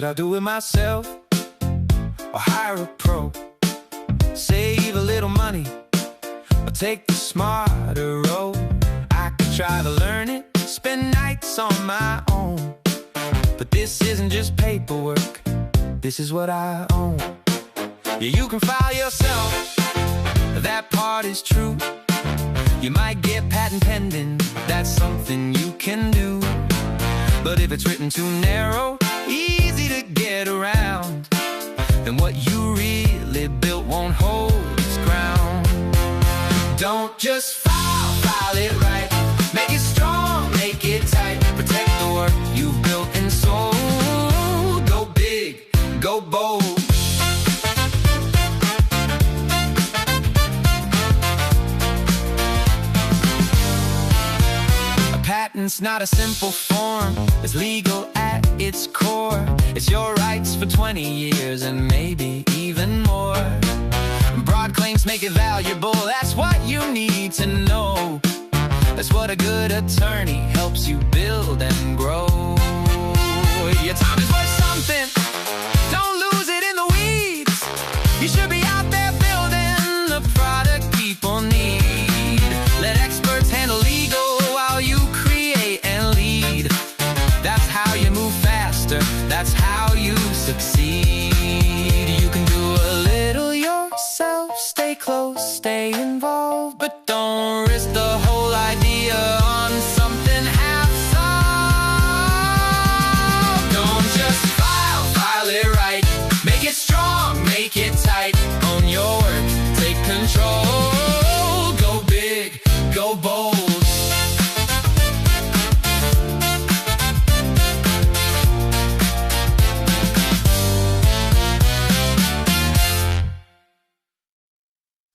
I do it myself or hire a pro? Save a little money or take the smarter road? I could try to learn it, spend nights on my own. But this isn't just paperwork, this is what I own. Yeah, you can file yourself, that part is true. You might get patent pending, that's something you can do. But if it's written too narrow, easy to get around, then what you really built won't hold its ground. Don't just file it right. Make it strong, make it tight. Protect the work you've built and sold. Go big, go bold. Patent's not a simple form, it's legal at its core. It's your rights for 20 years and maybe even more. Broad claims make it valuable, that's what you need to know. That's what a good attorney helps you build and grow. Your time is worth something, don't lose it in the weeds. You should be out there building the product people need. Let experts handle legal while you create and lead. That's how you move faster, that's how you succeed. You can do a little yourself, stay close, stay involved, but don't risk the